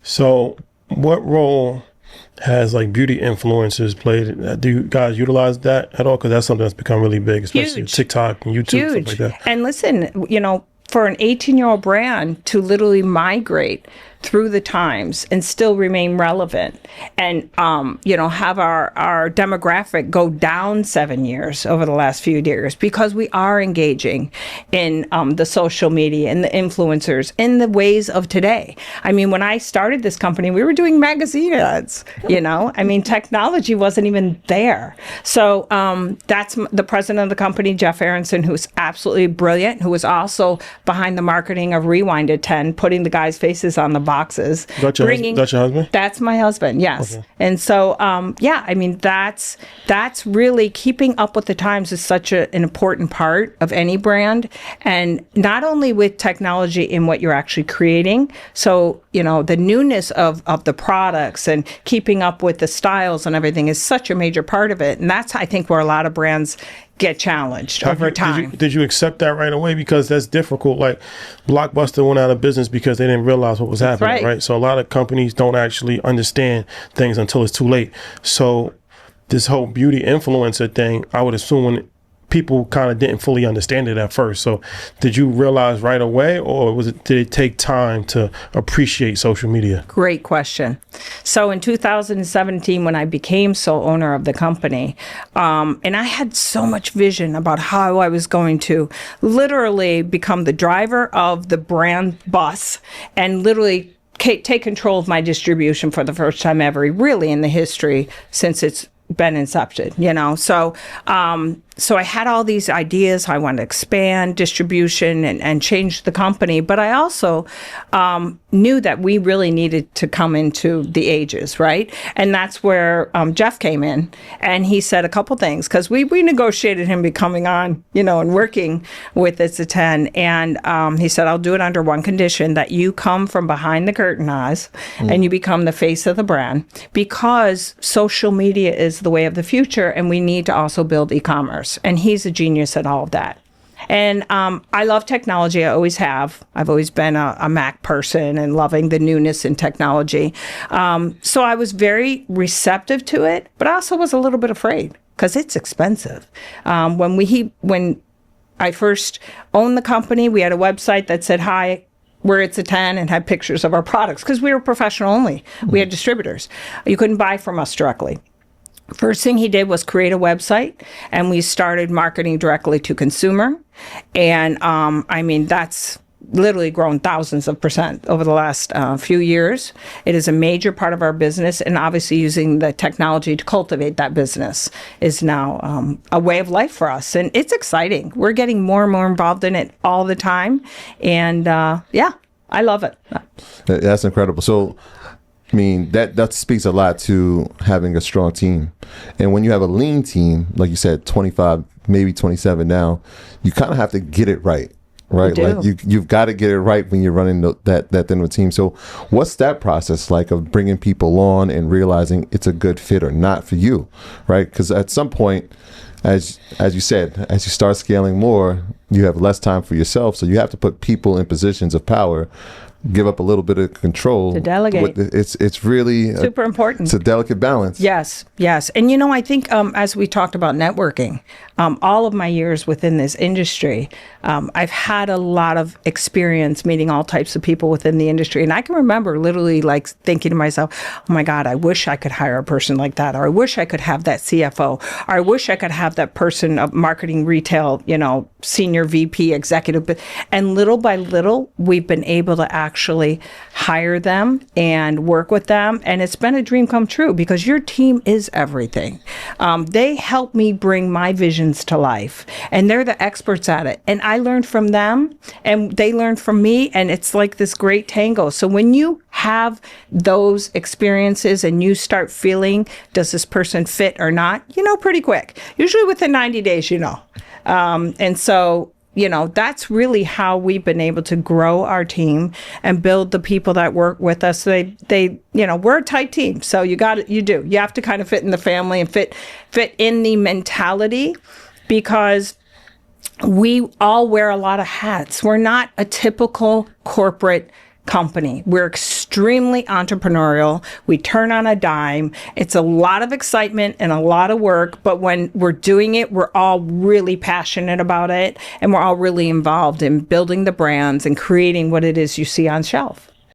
So what role has like beauty influencers played? Do you guys utilize that at all? Because that's something that's become really big, especially Huge. TikTok and YouTube, Huge. stuff like that. And listen, for an 18-year-old brand to literally migrate through the times and still remain relevant and, have our demographic go down 7 years over the last few years because we are engaging in the social media and the influencers in the ways of today. I mean, when I started this company, we were doing magazine ads, technology wasn't even there. So that's the president of the company, Jeff Aronson, who's absolutely brilliant, who was also behind the marketing of Rewind at 10, putting the guys' faces on the boxes. That's your husband? That's my husband, yes. Okay. And so, that's really keeping up with the times is such an important part of any brand. And not only with technology in what you're actually creating, so, the newness of the products and keeping up with the styles and everything is such a major part of it. And that's, I think, where a lot of brands get challenged over time. Did you accept that right away? Because that's difficult. Like Blockbuster went out of business because they didn't realize what was happening, right? So a lot of companies don't actually understand things until it's too late. So this whole beauty influencer thing, I would assume when people kind of didn't fully understand it at first. So did you realize right away, or did it take time to appreciate social media? Great question. So in 2017, when I became sole owner of the company, and I had so much vision about how I was going to literally become the driver of the brand bus and literally take control of my distribution for the first time ever, really in the history since it's been incepted, So I had all these ideas. I wanted to expand distribution and change the company. But I also knew that we really needed to come into the ages, right? And that's where Jeff came in. And he said a couple things, because we negotiated him becoming on, and working with It's a 10. And he said, I'll do it under one condition, that you come from behind the curtain, Oz, and you become the face of the brand, because social media is the way of the future. And we need to also build e-commerce. And he's a genius at all of that. And I love technology. I always have. I've always been a Mac person and loving the newness in technology. So I was very receptive to it, but I also was a little bit afraid because it's expensive. When I first owned the company, we had a website that said, "Hi, we're It's a 10," and had pictures of our products because we were professional only. We had distributors. You couldn't buy from us directly. First thing he did was create a website, and we started marketing directly to consumer. And that's literally grown thousands of % over the last few years. It is a major part of our business, and obviously using the technology to cultivate that business is now a way of life for us. And it's exciting. We're getting more and more involved in it all the time. And I love it. That's incredible. So, that speaks a lot to having a strong team. And when you have a lean team, like you said, 25, maybe 27 now, you kind of have to get it right? Like you've got to get it right when you're running that thin of a team. So what's that process like of bringing people on and realizing it's a good fit or not for you, right? Because at some point, as you said, as you start scaling more, you have less time for yourself. So you have to put people in positions of power, give up a little bit of control to delegate. It's really super important. It's a delicate balance. Yes. And I think as we talked about networking, all of my years within this industry, I've had a lot of experience meeting all types of people within the industry. And I can remember literally like thinking to myself, oh my God, I wish I could hire a person like that. Or I wish I could have that CFO. Or I wish I could have that person of marketing, retail, senior VP, executive. And little by little, we've been able to actually hire them and work with them. And it's been a dream come true because your team is everything. They help me bring my visions to life, and they're the experts at it. And I learned from them and they learned from me, and it's like this great tango. So when you have those experiences and you start feeling, does this person fit or not, pretty quick, usually within 90 days, and so that's really how we've been able to grow our team and build the people that work with us. They we're a tight team. So you have to kind of fit in the family and fit in the mentality, because we all wear a lot of hats. We're not a typical corporate company. We're extremely extremely entrepreneurial. We turn on a dime. It's a lot of excitement and a lot of work, but when we're doing it, we're all really passionate about it, and we're all really involved in building the brands and creating what it is you see on shelf.